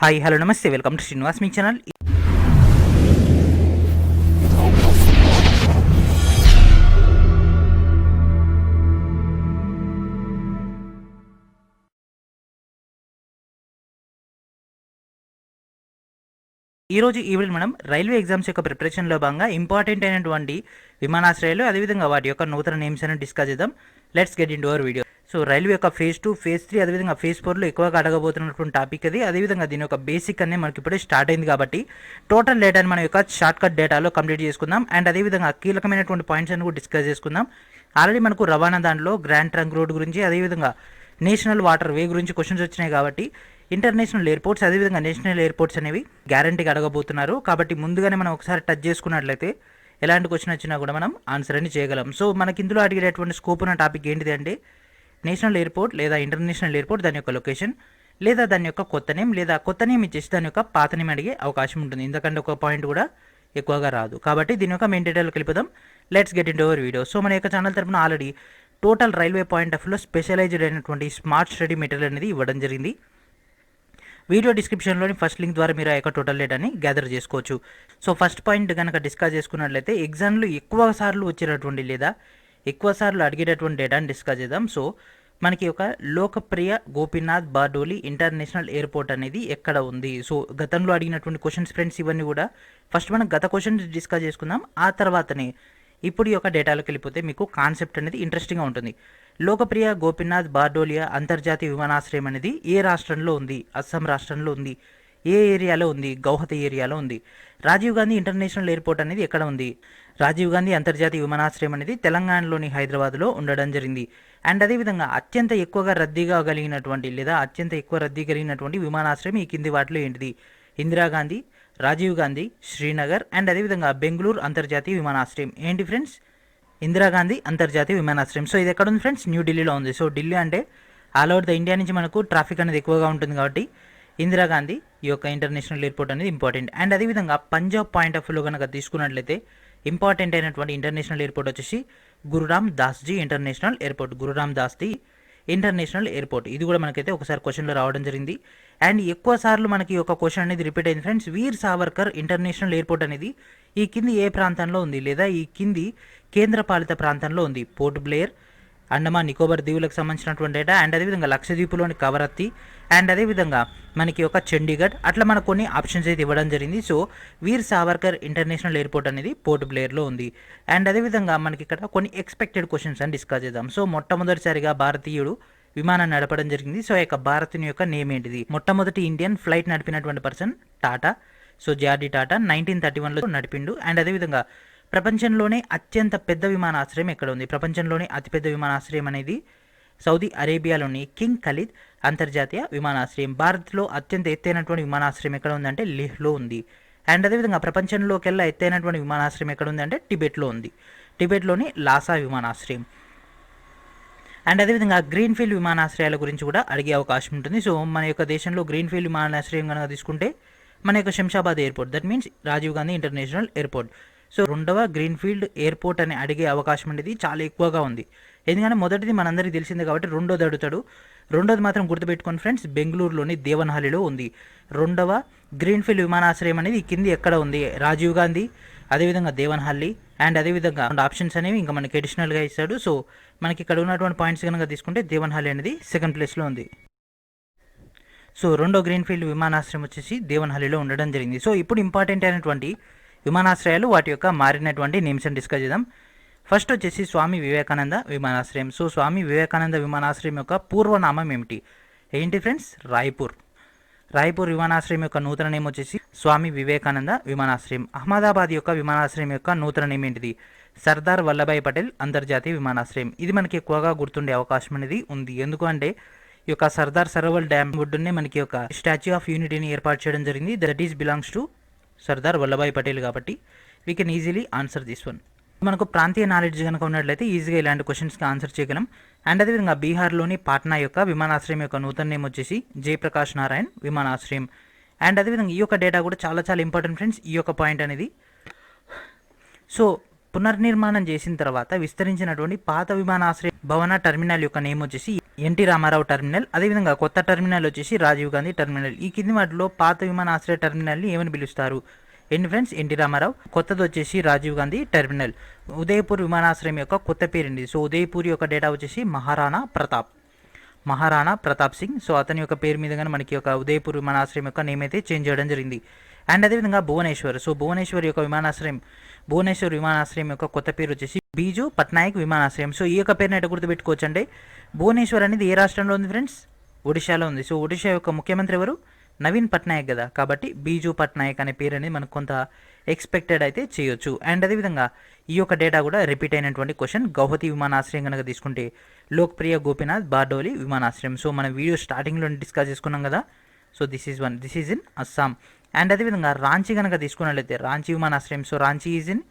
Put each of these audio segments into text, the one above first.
Hi hello నమస్తే welcome to Srinivas me channel. ఈరోజు evening మనం రైల్వే ఎగ్జామ్స్ యొక్క ప్రిపరేషన్లో భాగంగా ఇంపార్టెంట్ అయినటువంటి విమానాశ్రయాలు అదేవిధంగా వాటి యొక్క నూతన నేమ్స్ అని డిస్కస్ చేద్దాం. Let's get in to our video. So railway యొక్క ఫేజ్ 2, ఫేజ్ 3 అదేవిధంగా ఫేజ్ 4లో ఎక్కువగా అడగబోతున్నటువంటి టాపిక్ అది. అదేవిధంగా దీని యొక్క బేసిక్ అనే మనకి ఇప్పుడే స్టార్ట్ అయింది కాబట్టి టోటల్ డేటాని మన యొక్క షార్ట్ కట్ డేటాలో కంప్లీట్ చేసుకుందాం. అండ్ అదేవిధంగా కీలకమైనటువంటి పాయింట్స్ అని కూడా డిస్కస్ చేసుకుందాం. ఆల్రెడీ మనకు రవాణా దాంట్లో గ్రాండ్ ట్రంక్ రోడ్ గురించి అదేవిధంగా నేషనల్ వాటర్ వే గురించి క్వశ్చన్స్ వచ్చినాయి కాబట్టి ఇంటర్నేషనల్ ఎయిర్పోర్ట్స్ అదేవిధంగా నేషనల్ ఎయిర్పోర్ట్స్ అనేవి గ్యారంటీగా అడగబోతున్నారు. కాబట్టి ముందుగానే మనం ఒకసారి టచ్ చేసుకున్నట్లయితే ఎలాంటి క్వశ్చన్ వచ్చినా కూడా మనం ఆన్సర్ అని చేయగలం. సో మనకి ఇందులో అడిగేటటువంటి స్కోప్ ఉన్న టాపిక్ ఏంటిది అంటే నేషనల్ ఎయిర్పోర్ట్ లేదా ఇంటర్నేషనల్ ఎయిర్పోర్ట్ దాని యొక్క లొకేషన్ లేదా దాని యొక్క కొత్త నేమ్ లేదా కొత్త నేమ్ ఇచ్చేసి దాని యొక్క పాత నేమ్ అడిగే అవకాశం ఉంటుంది. ఎందుకంటే ఒక పాయింట్ కూడా ఎక్కువగా రాదు. కాబట్టి దీని యొక్క మెయిన్ డీటెయిల్కి వెళ్ళిపోదాం. Let's get in to our video. So మన యొక్క ఛానల్ తరపున already total railway point of వ్యూలో స్పెషలైజ్డ్ అయినటువంటి స్మార్ట్ స్టడీ మెటీరియల్ అనేది ఇవ్వడం జరిగింది. వీడియో డిస్క్రిప్షన్లోని ఫస్ట్ లింక్ ద్వారా మీరు ఆ యొక్క టోటల్ డేటాని గ్యాదర్ చేసుకోవచ్చు. సో ఫస్ట్ పాయింట్ కనుక డిస్కస్ చేసుకున్నట్లయితే ఎగ్జామ్లో ఎక్కువ సార్లు వచ్చేటటువంటి లేదా ఎక్కువ సార్లు అడిగేటటువంటి డేటాని డిస్కస్ చేద్దాం. సో మనకి ఒక లోకప్రియ గోపీనాథ్ బార్డోలి ఇంటర్నేషనల్ ఎయిర్పోర్ట్ అనేది ఎక్కడ ఉంది. సో గతంలో అడిగినటువంటి క్వశ్చన్స్ ఫ్రెండ్స్ ఇవన్నీ కూడా ఫస్ట్ మనం గత క్వశ్చన్స్ డిస్కస్ చేసుకుందాం. ఆ తర్వాతనే ఇప్పుడు ఈ యొక్క డేటాలోకి వెళ్ళిపోతే మీకు కాన్సెప్ట్ అనేది ఇంట్రెస్టింగ్గా ఉంటుంది. లోకప్రియ గోపీనాథ్ బార్డోలియా అంతర్జాతీయ విమానాశ్రయం అనేది ఏ రాష్ట్రంలో ఉంది? అస్సాం రాష్ట్రంలో ఉంది. ఏ ఏరియాలో ఉంది? గౌహతి ఏరియాలో ఉంది. రాజీవ్ గాంధీ ఇంటర్నేషనల్ ఎయిర్పోర్ట్ అనేది ఎక్కడ ఉంది? రాజీవ్ గాంధీ అంతర్జాతీయ విమానాశ్రయం అనేది తెలంగాణలోని హైదరాబాద్లో ఉండడం జరిగింది. అండ్ అదేవిధంగా అత్యంత ఎక్కువగా రద్దీగా కలిగినటువంటి లేదా అత్యంత ఎక్కువ రద్దీ కలిగినటువంటి విమానాశ్రయం ఈ కింది వాటిలో ఏంటిది? ఇందిరాగాంధీ, రాజీవ్ గాంధీ, శ్రీనగర్ అండ్ అదేవిధంగా బెంగళూరు అంతర్జాతీయ విమానాశ్రయం. ఏంటి ఫ్రెండ్స్? ఇందిరాగాంధీ అంతర్జాతీయ విమానాశ్రయం. సో ఇది ఎక్కడ ఉంది ఫ్రెండ్స్? న్యూఢిల్లీలో ఉంది. సో ఢిల్లీ అంటే ఆల్ ఓవర్ ద ఇండియా నుంచి మనకు ట్రాఫిక్ అనేది ఎక్కువగా ఉంటుంది కాబట్టి ఇందిరాగాంధీ ఈ యొక్క ఇంటర్నేషనల్ ఎయిర్పోర్ట్ అనేది ఇంపార్టెంట్. అండ్ అదేవిధంగా పంజాబ్ పాయింట్ ఆఫ్ వ్యూలో కనుక తీసుకున్నట్లయితే ఇంపార్టెంట్ అయినటువంటి ఇంటర్నేషనల్ ఎయిర్పోర్ట్ వచ్చేసి Guru Ram Dasji international airport. Guru Ram Dasji international airport ఇది కూడా మనకైతే ఒకసారి క్వశ్చన్లో రావడం జరిగింది. అండ్ ఎక్కువ సార్లు మనకి ఒక క్వశ్చన్ అనేది రిపీట్ అయింది ఫ్రెండ్స్. వీర్ సావర్కర్ ఇంటర్నేషనల్ ఎయిర్పోర్ట్ అనేది ఈ కింది ఏ ప్రాంతంలో ఉంది లేదా ఈ కింది కేంద్రపాలిత ప్రాంతంలో ఉంది? పోర్ట్ బ్లేయర్, అండమాన్ నికోబార్ దీవులకు సంబంధించినటువంటి డేటా అండ్ అదేవిధంగా లక్షద్వీపులోని కవరత్తి అండ్ అదేవిధంగా మనకి ఒక చండీగఢ్ అట్లా మనకు కొన్ని ఆప్షన్స్ అయితే ఇవ్వడం జరిగింది. సో వీర్ సావర్కర్ ఇంటర్నేషనల్ ఎయిర్పోర్ట్ అనేది పోర్ట్ బ్లేయర్లో ఉంది. అండ్ అదేవిధంగా మనకి ఇక్కడ కొన్ని ఎక్స్పెక్టెడ్ క్వశ్చన్స్ అని డిస్కస్ చేద్దాం. సో మొట్టమొదటిసారిగా భారతీయుడు విమానాన్ని నడపడం జరిగింది. సో యొక్క భారతీయుని యొక్క నేమ్ ఏంటిది? మొట్టమొదటి ఇండియన్ ఫ్లైట్ నడిపినటువంటి పర్సన్ టాటా. సో జార్డీ టాటా 1931లో నడిపిండు. అండ్ అదేవిధంగా ప్రపంచంలోనే అత్యంత పెద్ద విమానాశ్రయం ఎక్కడ ఉంది? ప్రపంచంలోనే అతిపెద్ద విమానాశ్రయం అనేది సౌదీ అరేబియాలోని కింగ్ ఖలీద్ అంతర్జాతీయ విమానాశ్రయం. భారత్లో అత్యంత ఎత్తైనటువంటి విమానాశ్రయం ఎక్కడ ఉందంటే లేహ్లో ఉంది. అండ్ అదేవిధంగా ప్రపంచంలోకెల్లా ఎత్తైనటువంటి విమానాశ్రయం ఎక్కడ ఉంది అంటే టిబెట్లో ఉంది. టిబెట్లోని లాసా విమానాశ్రయం. అండ్ అదేవిధంగా గ్రీన్ఫీల్డ్ విమానాశ్రయాల గురించి కూడా అడిగే అవకాశం ఉంటుంది. సో మన యొక్క దేశంలో గ్రీన్ఫీల్డ్ విమానాశ్రయం కనుక తీసుకుంటే మన యొక్క Shamshabad airport, that means Rajiv Gandhi international airport. So రెండవ గ్రీన్ఫీల్డ్ ఎయిర్పోర్ట్ అని అడిగే అవకాశం అనేది చాలా ఎక్కువగా ఉంది. ఎందుకంటే మొదటిది మనందరికీ తెలిసిందే కాబట్టి రెండోది అడుగుతాడు. రెండోది మాత్రం గుర్తుపెట్టుకోండి ఫ్రెండ్స్, బెంగళూరులోని దేవన్హల్లిలో ఉంది. రెండవ గ్రీన్ఫీల్డ్ విమానాశ్రయం అనేది కింది ఎక్కడ ఉంది? రాజీవ్ గాంధీ, అదేవిధంగా దేవన్హల్లి అండ్ అదేవిధంగా రెండు ఆప్షన్స్ అనేవి ఇంకా మనకి అడిషనల్గా ఇస్తాడు. సో మనకి ఇక్కడ ఉన్నటువంటి పాయింట్స్ కనుక తీసుకుంటే దేవన్హల్లి అనేది సెకండ్ ప్లేస్లో ఉంది. సో రెండో గ్రీన్ఫీల్డ్ విమానాశ్రయం వచ్చేసి దేవన్హల్లిలో ఉండడం జరిగింది. సో ఇప్పుడు ఇంపార్టెంట్ అయినటువంటి విమానాశ్రయాలు వాటి యొక్క మారినటువంటి నేమ్స్ అని డిస్కస్ చేద్దాం. ఫస్ట్ వచ్చేసి స్వామి వివేకానంద విమానాశ్రయం. సో స్వామి వివేకానంద విమానాశ్రయం యొక్క పూర్వనామం ఏమిటి? ఏంటి ఫ్రెండ్స్? రాయ్పూర్. రాయ్పూర్ విమానాశ్రయం యొక్క నూతన నేమ్ వచ్చేసి స్వామి వివేకానంద విమానాశ్రయం. అహ్మదాబాద్ యొక్క విమానాశ్రయం యొక్క నూతన నేమ్ ఏంటిది? సర్దార్ వల్లభాయ్ పటేల్ అంతర్జాతీయ విమానాశ్రయం. ఇది మనకి ఎక్కువగా గుర్తుండే అవకాశం అనేది ఉంది. ఎందుకంటే ఈ యొక్క సర్దార్ సరోవర్ డ్యామ్ ఒడ్డునే మనకి ఒక స్టాచ్యూ ఆఫ్ యూనిటీని ఏర్పాటు చేయడం జరిగింది. That is belongs to Sardar Vallabhbhai Patel. కాబట్టి we can easily answer this one. మనకు ప్రాంతీయ నాలెడ్జ్ కనుక ఉన్నట్లయితే ఈజీగా ఇలాంటి క్వశ్చన్స్కి ఆన్సర్ చేయగలం. అండ్ అదేవిధంగా బీహార్లోని పాట్నా యొక్క విమానాశ్రయం యొక్క నూతన నేమ్ వచ్చేసి జయప్రకాష్ నారాయణ్ విమానాశ్రయం. అండ్ అదేవిధంగా ఈ యొక్క డేటా కూడా చాలా చాలా ఇంపార్టెంట్ ఫ్రెండ్స్. ఈ యొక్క పాయింట్ అనేది సో పునర్నిర్మాణం చేసిన తర్వాత విస్తరించినటువంటి పాత విమానాశ్రయం భవన టెర్మినల్ యొక్క నేమ్ వచ్చేసి ఎన్టీ రామారావు టెర్మినల్, అదేవిధంగా కొత్త టెర్మినల్ వచ్చేసి రాజీవ్ గాంధీ టెర్మినల్. ఈ కింది వాటిలో పాత విమానాశ్రయ టెర్మినల్ని ఏమని పిలుస్తారు? ఏంటి ఫ్రెండ్స్? ఎన్టీ రామారావు. కొత్తది వచ్చేసి రాజీవ్ గాంధీ టెర్మినల్. ఉదయపూర్ విమానాశ్రయం యొక్క కొత్త పేరుంది. సో ఉదయపూర్ యొక్క డేటా వచ్చేసి మహారాణా ప్రతాప్ సింగ్. సో అతని యొక్క పేరు మీదగానే మనకి ఒక ఉదయపూర్ విమానాశ్రయం యొక్క నేమ్ అయితే చేంజ్ చేయడం జరిగింది. అండ్ అదేవిధంగా భువనేశ్వర్. సో భువనేశ్వర్ విమానాశ్రయం యొక్క కొత్త పేరు వచ్చేసి బీజు పట్నాయక్ విమానాశ్రయం. సో ఈ యొక్క పేరుని ఎట్లా గుర్తుపెట్టుకోవచ్చు అంటే, భువనేశ్వర్ అనేది ఏ రాష్ట్రంలో ఉంది ఫ్రెండ్స్? ఒడిశాలో ఉంది. సో ఒడిశా యొక్క ముఖ్యమంత్రి ఎవరు? నవీన్ పట్నాయక్ కదా, కాబట్టి బీజు పట్నాయక్ అనే పేరు అనేది మనకు కొంత ఎక్స్పెక్టెడ్ అయితే చేయొచ్చు. అండ్ అదేవిధంగా ఈ యొక్క డేటా కూడా రిపీట్ అయినటువంటి క్వశ్చన్. గౌహతి విమానాశ్రయం కనుక తీసుకుంటే లోక్ప్రియ గోపీనాథ్ బార్డోలి విమానాశ్రయం. సో మన వీడియో స్టార్టింగ్లో డిస్కస్ చేసుకున్నాం కదా. So this is in Assam. And అదేవిధంగా రాంచీ కనుక తీసుకున్నట్లయితే రాంచీ విమానాశ్రయం. So Ranchi is in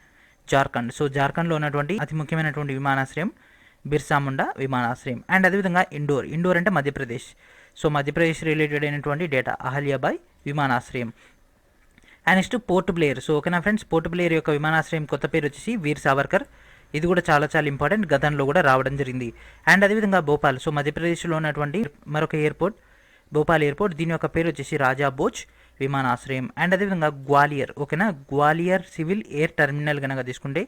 Jharkhand. So జార్ఖండ్లో ఉన్నటువంటి అతి ముఖ్యమైనటువంటి విమానాశ్రయం బిర్సా ముండా విమానాశ్రయం. అండ్ అదేవిధంగా ఇండోర్ అంటే మధ్యప్రదేశ్. సో మధ్యప్రదేశ్ రిలేటెడ్ అయినటువంటి డేటా అహల్యాబాయ్ విమానాశ్రయం. And next port Blair. So ఓకేనా ఫ్రెండ్స్, పోర్ట్ బ్లేయర్ యొక్క విమానాశ్రయం కొత్త పేరు వచ్చేసి వీర్ సావర్కర్. ఇది కూడా చాలా ఇంపార్టెంట్, గతంలో కూడా రావడం జరిగింది. అండ్ అదేవిధంగా భోపాల్. సో మధ్యప్రదేశ్లో ఉన్నటువంటి మరొక ఎయిర్పోర్ట్ భోపాల్ ఎయిర్పోర్ట్. దీని యొక్క పేరు వచ్చేసి రాజా భోజ్ విమానాశ్రయం. అండ్ అదేవిధంగా గ్వాలియర్. ఓకేనా, గ్వాలియర్ సివిల్ ఎయిర్ టెర్మినల్ కనుక తీసుకుంటే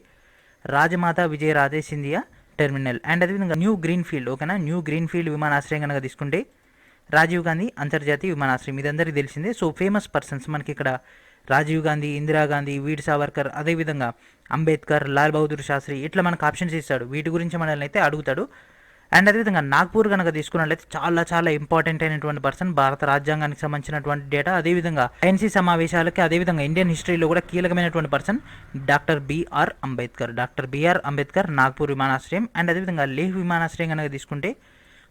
రాజమాత విజయరాజే సింధియా టెర్మినల్. అండ్ అదేవిధంగా న్యూ గ్రీన్ఫీల్డ్. ఓకేనా, న్యూ గ్రీన్ఫీల్డ్ విమానాశ్రయం కనుక తీసుకుంటే రాజీవ్ గాంధీ అంతర్జాతీయ విమానాశ్రయం. ఇది అందరికీ తెలిసిందే. సో ఫేమస్ పర్సన్స్ మనకి ఇక్కడ రాజీవ్ గాంధీ, ఇందిరాగాంధీ, వీర్ సావర్కర్, అదేవిధంగా అంబేద్కర్, లాల్ బహదూర్ శాస్త్రి, ఇట్లా మనకు ఆప్షన్స్ ఇస్తాడు. వీటి గురించి మనల్ని అయితే అడుగుతాడు. అండ్ అదేవిధంగా నాగ్పూర్ కనుక తీసుకున్నట్లయితే చాలా ఇంపార్టెంట్ అయినటువంటి పర్సన్, భారత రాజ్యాంగానికి సంబంధించినటువంటి డేటా, అదేవిధంగా ఐఎన్సీ సమావేశాలకి, అదేవిధంగా ఇండియన్ హిస్టరీలో కూడా కీలకమైనటువంటి person doctor B R Ambedkar Nagpur విమానాశ్రయం. అండ్ అదేవిధంగా లేహ్ విమానాశ్రయం కనుక తీసుకుంటే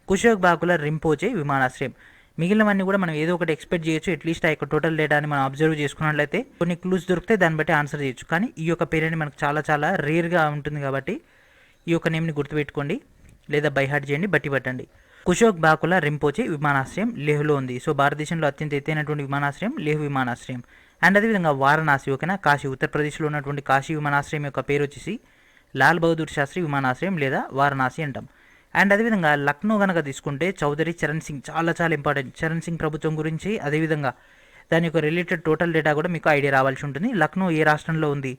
కుషోక్ బాకుల రింపోచే విమానాశ్రయం. మిగిలినవన్నీ కూడా మనం ఏదో ఒకటి ఎక్స్పెక్ట్ చేయొచ్చు. అట్లీస్ట్ ఆ యొక్క టోటల్ డేటాని మనం అబ్జర్వ్ చేసుకున్నట్లయితే కొన్ని క్లూస్ దొరికితే దాన్ని బట్టి ఆన్సర్ చేయొచ్చు. కానీ ఈ యొక్క పేరు అనేది మనకు చాలా రేర్గా ఉంటుంది కాబట్టి ఈ యొక్క నేమ్ని గుర్తుపెట్టుకోండి, లేదా బైహార్ట్ చేయండి, బట్టి పట్టండి. కుషోక్ బాకుల రింపోచే విమానాశ్రయం లేహ్లో ఉంది. సో భారతదేశంలో అత్యంత ఎత్తైనటువంటి విమానాశ్రయం లేహ్ విమానాశ్రయం. అండ్ అదేవిధంగా వారణాసి. ఓకేనా, కాశీ, ఉత్తరప్రదేశ్లో ఉన్నటువంటి కాశీ విమానాశ్రయం యొక్క పేరు వచ్చేసి లాల్ బహదూర్ శాస్త్రి విమానాశ్రయం లేదా వారణాసి అంటాం. అండ్ అదేవిధంగా లక్నో కనుక తీసుకుంటే చౌదరి చరణ్ సింగ్. చాలా ఇంపార్టెంట్ చరణ్ సింగ్ ప్రభుత్వం గురించి, అదేవిధంగా దాని యొక్క రిలేటెడ్ టోటల్ డేటా కూడా మీకు ఐడియా రావాల్సి ఉంటుంది. లక్నో ఏ రాష్ట్రంలో ఉంది,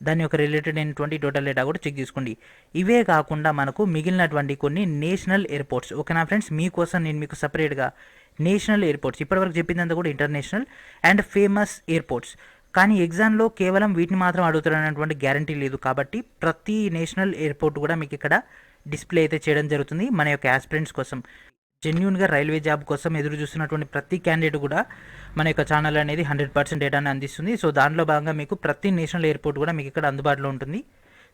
దాని యొక్క రిలేటెడ్ అయినటువంటి టోటల్ డేటా కూడా చెక్ చేసుకోండి. ఇవే కాకుండా మనకు మిగిలినటువంటి కొన్ని నేషనల్ ఎయిర్పోర్ట్స్. ఓకేనా ఫ్రెండ్స్, మీకోసం నేను మీకు సపరేట్గా నేషనల్ ఎయిర్పోర్ట్స్, ఇప్పటివరకు చెప్పిందంతా కూడా ఇంటర్నేషనల్ అండ్ ఫేమస్ ఎయిర్పోర్ట్స్. కానీ ఎగ్జామ్లో కేవలం వీటిని మాత్రం అడుగుతారనేటువంటి గ్యారంటీ లేదు. కాబట్టి ప్రతి నేషనల్ ఎయిర్పోర్ట్ కూడా మీకు ఇక్కడ డిస్ప్లే అయితే చేయడం జరుగుతుంది. మన యొక్క యాస్పిరెంట్స్ కోసం, జెన్యున్గా రైల్వే జాబ్ కోసం ఎదురు చూస్తున్నటువంటి ప్రతి క్యాండిడేట్ కూడా మన యొక్క ఛానల్ అనేది 100% డేటాని అందిస్తుంది. సో దాంట్లో భాగంగా మీకు ప్రతి నేషనల్ ఎయిర్పోర్ట్ కూడా మీకు ఇక్కడ అందుబాటులో ఉంటుంది.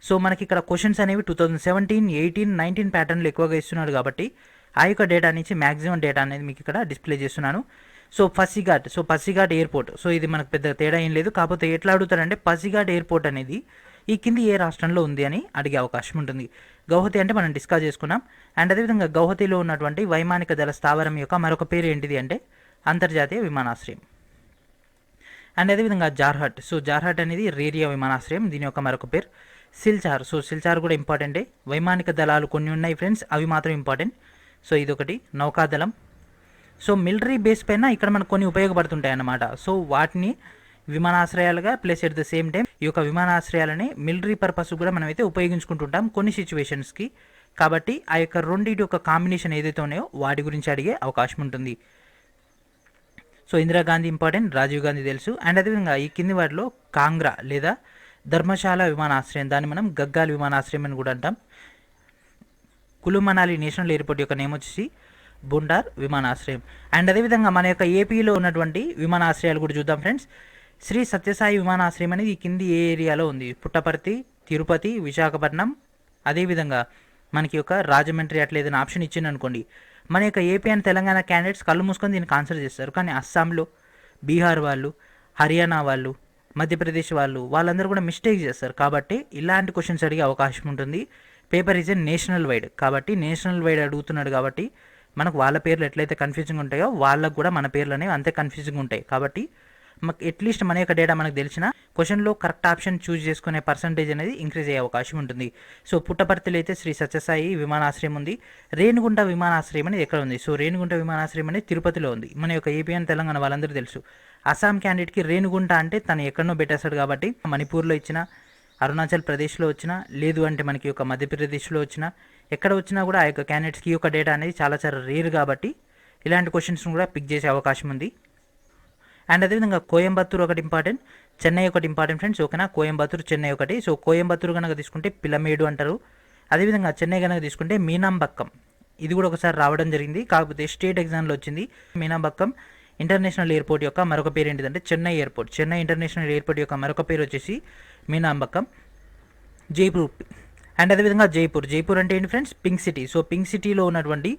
సో మనకి ఇక్కడ క్వశ్చన్స్ అనేవి 2017, 18, 19 ప్యాటర్న్లు ఎక్కువగా ఇస్తున్నాడు కాబట్టి ఆ యొక్క డేటా నుంచి మ్యాక్సిమం డేటా అనేది మీకు ఇక్కడ డిస్ప్లే చేస్తున్నాను. So Pasighat airport. సో ఇది మనకు పెద్ద తేడా ఏం లేదు. కాకపోతే ఎట్లా అడుగుతారంటే పసిఘాట్ ఎయిర్పోర్ట్ అనేది ఈ కింది ఏ రాష్ట్రంలో ఉంది అని అడిగే అవకాశం ఉంటుంది. గౌహతి అంటే మనం డిస్కస్ చేసుకున్నాం. అండ్ అదేవిధంగా గౌహతిలో ఉన్నటువంటి వైమానిక దళ స్థావరం యొక్క మరొక పేరు ఏంటిది అంటే అంతర్జాతీయ విమానాశ్రయం. అండ్ అదేవిధంగా జార్హట్. సో జార్హట్ అనేది రేరియా విమానాశ్రయం, దీని యొక్క మరొక పేరు. సిల్చార్. సో సిల్చార్ కూడా ఇంపార్టెంటే. వైమానిక దళాలు కొన్ని ఉన్నాయి ఫ్రెండ్స్, అవి మాత్రం ఇంపార్టెంట్. సో ఇదొకటి నౌకాదళం. సో మిలిటరీ బేస్ పైన ఇక్కడ మనకు కొన్ని ఉపయోగపడుతుంటాయి అన్నమాట. సో వాటిని విమానాశ్రయాలుగా plus at the same time ఈ యొక్క విమానాశ్రయాలని మిలిటరీ పర్పస్ కూడా మనం అయితే ఉపయోగించుకుంటుంటాం కొన్ని సిచ్యువేషన్స్కి. కాబట్టి ఆ యొక్క రెండింటి యొక్క కాంబినేషన్ ఏదైతే ఉన్నాయో వాటి గురించి అడిగే అవకాశం ఉంటుంది. సో ఇందిరాగాంధీ ఇంపార్టెంట్, రాజీవ్ గాంధీ తెలుసు. అండ్ అదేవిధంగా ఈ కింది వాటిలో కాంగ్రా లేదా ధర్మశాల విమానాశ్రయం, దాన్ని మనం గగ్గాల్ విమానాశ్రయం అని కూడా అంటాం. కులు మనాలి నేషనల్ ఎయిర్పోర్ట్ యొక్క నేమ్ వచ్చేసి బుండార్ విమానాశ్రయం. అండ్ అదేవిధంగా మన యొక్క ఏపీలో ఉన్నటువంటి విమానాశ్రయాలు కూడా చూద్దాం ఫ్రెండ్స్. శ్రీ సత్యసాయి విమానాశ్రయం అనేది ఈ కింది ఏ ఏరియాలో ఉంది? పుట్టపర్తి, తిరుపతి, విశాఖపట్నం, అదేవిధంగా మనకి ఒక రాజమండ్రి అట్లా ఏదైనా ఆప్షన్ ఇచ్చింది అనుకోండి, మన యొక్క ఏపీ అండ్ తెలంగాణ క్యాండిడేట్స్ కళ్ళు మూసుకొని దీనికి ఆన్సర్ చేస్తారు. కానీ అస్సాంలో, బీహార్ వాళ్ళు, హర్యానా వాళ్ళు, మధ్యప్రదేశ్ వాళ్ళందరూ కూడా మిస్టేక్ చేస్తారు. కాబట్టి ఇలాంటి క్వశ్చన్స్ అడిగే అవకాశం ఉంటుంది. Paper is a national wide కాబట్టి నేషనల్ వైడ్ అడుగుతున్నాడు కాబట్టి మనకు వాళ్ళ పేర్లు ఎట్లయితే కన్ఫ్యూజింగ్ ఉంటాయో వాళ్ళకు కూడా మన పేర్లు అనేవి అంతే కన్ఫ్యూజింగ్ ఉంటాయి. కాబట్టి మాకు అట్లీస్ట్ మన యొక్క డేటా మనకు తెలిసిన క్వశ్చన్లో కరెక్ట్ ఆప్షన్ చూస్ చేసుకునే పర్సంటేజ్ అనేది ఇంక్రీజ్ అయ్యే అవకాశం ఉంటుంది. సో పుట్టపర్తిలో అయితే శ్రీ సత్యసాయి విమానాశ్రయం ఉంది. రేణిగుంట విమానాశ్రయం అనేది ఎక్కడ ఉంది? సో రేణిగుంట విమానాశ్రయం అనేది తిరుపతిలో ఉంది. మన యొక్క ఏపీ అండ్ తెలంగాణ వాళ్ళందరూ తెలుసు. అస్సాం క్యాండిడేట్కి రేణిగుంట అంటే తను ఎక్కడనో పెట్టేస్తాడు కాబట్టి మణిపూర్లో ఇచ్చిన, అరుణాచల్ ప్రదేశ్లో వచ్చినా, లేదు అంటే మనకి యొక్క మధ్యప్రదేశ్లో వచ్చినా, ఎక్కడ వచ్చినా కూడా ఆ యొక్క క్యాండిడేట్స్కి ఈ యొక్క డేటా అనేది చాలా చాలా రేర్ కాబట్టి ఇలాంటి క్వశ్చన్స్ను కూడా పిక్ చేసే అవకాశం ఉంది. అండ్ అదేవిధంగా కోయంబత్తూరు ఒకటి ఇంపార్టెంట్, చెన్నై ఒకటి ఇంపార్టెంట్ ఫ్రెండ్స్. ఓకేనా, కోయంబత్తూరు చెన్నై ఒకటి. సో కోయంబత్తూరు కనుక తీసుకుంటే పిల్లమేడు అంటారు. అదేవిధంగా చెన్నై కనుక తీసుకుంటే మీనాంబక్కం, ఇది కూడా ఒకసారి రావడం జరిగింది, కాకపోతే స్టేట్ ఎగ్జామ్లో వచ్చింది. మీనాంబక్కం ఇంటర్నేషనల్ ఎయిర్పోర్ట్ యొక్క మరొక పేరు ఏంటిదంటే Chennai airport. Chennai international airport యొక్క మరొక పేరు వచ్చేసి మీనాంబక్కం. జైపూర్ అండ్ అదేవిధంగా జైపూర్ అంటే ఏంటి friends? Pink city. So pink సిటీలో ఉన్నటువంటి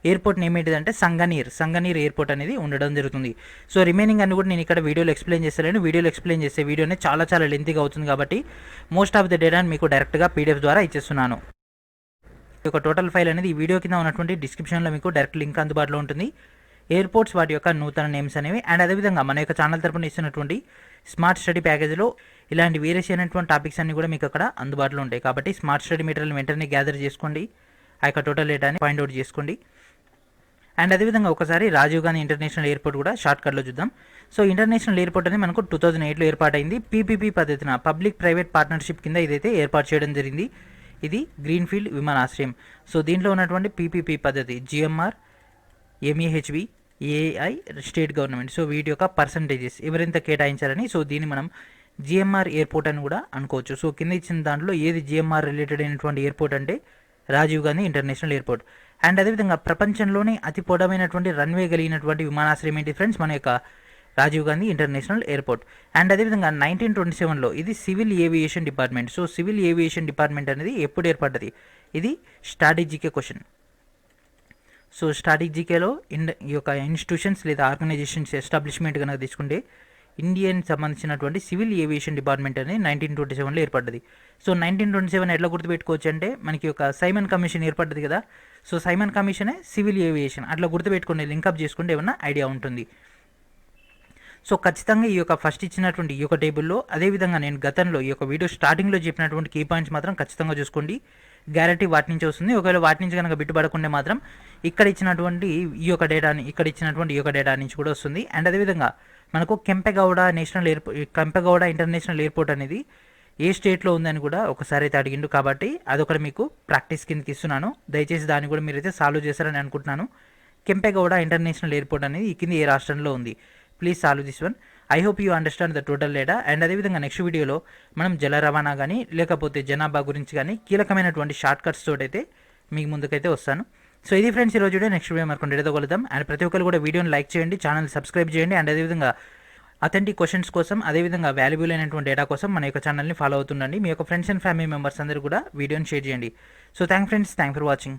ఎయిర్పోర్ట్ నేమ్ ఏంటిదంటే సంగనీర్ ఎయిర్పోర్ట్ అనేది ఉండడం జరుగుతుంది. సో రిమైనింగ్ అన్ని కూడా నేను ఇక్కడ వీడియోలో ఎక్స్ప్లెయిన్ చేస్తాను. వీడియోలో ఎక్స్ప్లెయిన్ చేసే వీడియోనే చాలా చాలా లెంతీగా అవుతుంది కాబట్టి మోస్ట్ ఆఫ్ ద డేటాని మీకు డైరెక్ట్గా పీడిఎఫ్ ద్వారా ఇచ్చేస్తున్నాను. ఈ యొక్క టోటల్ ఫైల్ అనేది ఈ వీడియో కింద ఉన్నటువంటి డిస్క్రిప్షన్లో మీకు డైరెక్ట్ లింక్ అందుబాటులో ఉంటుంది. ఎయిర్పోర్ట్స్ వాటి యొక్క నూతన నేమ్స్ అనేవి. అండ్ అదేవిధంగా మన యొక్క ఛానల్ తరపున ఇస్తున్నటువంటి స్మార్ట్ స్టడీ ప్యాకేజ్లో ఇలాంటి వేరియస్ అయినటువంటి టాపిక్స్ అన్ని కూడా మీకు అక్కడ అందుబాటులో ఉంటాయి. కాబట్టి స్మార్ట్ స్టడీ మెటీరియల్ వెంటనే గ్యాదర్ చేసుకోండి, ఆ యొక్క టోటల్ డేటాని పాయింట్అవుట్ చేసుకోండి. అండ్ అదేవిధంగా ఒకసారి రాజీవ్ గాంధీ ఇంటర్నేషనల్ ఎయిర్పోర్ట్ కూడా షార్ట్కట్లో చూద్దాం. సో ఇంటర్నేషనల్ ఎయిర్పోర్ట్ అనేది మనకు 2008లో ఏర్పాటైంది. పీపీపీ పద్ధతిన పబ్లిక్ ప్రైవేట్ పార్ట్నర్షిప్ కింద ఇదైతే ఏర్పాటు చేయడం జరిగింది. ఇది గ్రీన్ఫీల్డ్ విమానాశ్రయం. సో దీంట్లో ఉన్నటువంటి పీపీపీ పద్ధతి GMR, MEHB, AI, state government. So వీటి యొక్క పర్సంటేజెస్ ఎవరింత కేటాయించాలని, సో దీన్ని మనం జిఎంఆర్ ఎయిర్పోర్ట్ అని కూడా అనుకోవచ్చు. సో కింద ఇచ్చిన దాంట్లో ఏది జిఎంఆర్ రిలేటెడ్ అయినటువంటి ఎయిర్పోర్ట్ అంటే Rajiv Gandhi international airport. And అదేవిధంగా ప్రపంచంలోనే అతి పొడవైనటువంటి రన్వే కలిగినటువంటి విమానాశ్రయం ఏంటి ఫ్రెండ్స్? మన యొక్క Rajiv Gandhi international airport. And అదేవిధంగా 1927లో ఇది civil aviation department. So civil aviation department అనేది ఎప్పుడు ఏర్పడ్డది? ఇది స్ట్రాటజిక్ క్వశ్చన్. సో స్ట్రాటజిక్లో ఈ యొక్క ఇన్స్టిట్యూషన్స్ లేదా ఆర్గనైజేషన్స్ ఎస్టాబ్లిష్మెంట్ కనుక తీసుకుంటే ఇండియన్ సంబంధించినటువంటి సివిల్ ఏవియేషన్ డిపార్ట్మెంట్ అనేది 1927లో ఏర్పడ్డది. సో 1927 ఎట్లా గుర్తుపెట్టుకోవచ్చు అంటే మనకి ఒక సైమన్ కమిషన్ ఏర్పడ్డది కదా. సో సైమన్ కమిషనే సివిల్ ఏవియేషన్, అట్లా గుర్తుపెట్టుకోండి, లింకప్ చేసుకుంటే ఏమన్నా ఐడియా ఉంటుంది. సో ఖచ్చితంగా ఈ యొక్క ఫస్ట్ ఇచ్చినటువంటి ఈ యొక్క టేబుల్లో, అదేవిధంగా నేను గతంలో ఈ యొక్క వీడియో స్టార్టింగ్లో చెప్పినటువంటి కీ పాయింట్స్ మాత్రం ఖచ్చితంగా చూసుకోండి. గ్యారంటీ వాటి నుంచి వస్తుంది. ఒకవేళ వాటి నుంచి కనుక బిట్టుపడకుండా మాత్రం ఇక్కడ ఇచ్చినటువంటి ఈ యొక్క డేటాని, ఇక్కడ ఇచ్చినటువంటి ఈ యొక్క డేటా నుంచి కూడా వస్తుంది. అండ్ అదేవిధంగా మనకు కెంపెగౌడ ఇంటర్నేషనల్ ఎయిర్పోర్ట్ అనేది ఏ స్టేట్లో ఉందని కూడా ఒకసారి అయితే అడిగిండు, కాబట్టి అదొకటి మీకు ప్రాక్టీస్ కిందకి ఇస్తున్నాను. దయచేసి దాన్ని కూడా మీరైతే సాల్వ్ చేస్తారని అనుకుంటున్నాను. కెంపెగౌడ ఇంటర్నేషనల్ ఎయిర్పోర్ట్ అనేది ఈ కింద ఏ రాష్ట్రంలో ఉంది? Please solve this one. I hope you understand the total data. And అదేవిధంగా నెక్స్ట్ వీడియోలో మనం జల రవాణా కానీ లేకపోతే జనాభా గురించి కానీ కీలకమైనటువంటి షార్ట్ కట్స్ తోటైతే మీకు ముందుకైతే వస్తాను. సో ఇది ఫ్రెండ్స్ ఈరోజు వీడియో. నెక్స్ట్ వీడియో మనకు డేటాతో కలుద్దాం. అండ్ ప్రతి ఒక్కరు కూడా వీడియోని లైక్ చేయండి, ఛానల్ సబ్స్క్రైబ్ చేయండి. అండ్ అదేవిధంగా అథెంటిక్ క్వశ్చన్స్ కోసం, అదేవిధంగా వాల్యుబుల్ అయినటువంటి డేటా కోసం మన యొక్క ఛానల్ని ఫాలో అవుతుండండి. మీ యొక్క ఫ్రెండ్స్ అండ్ ఫ్యామిలీ మెంబర్స్ అందరూ కూడా వీడియోని షేర్ చేయండి. So thank for watching.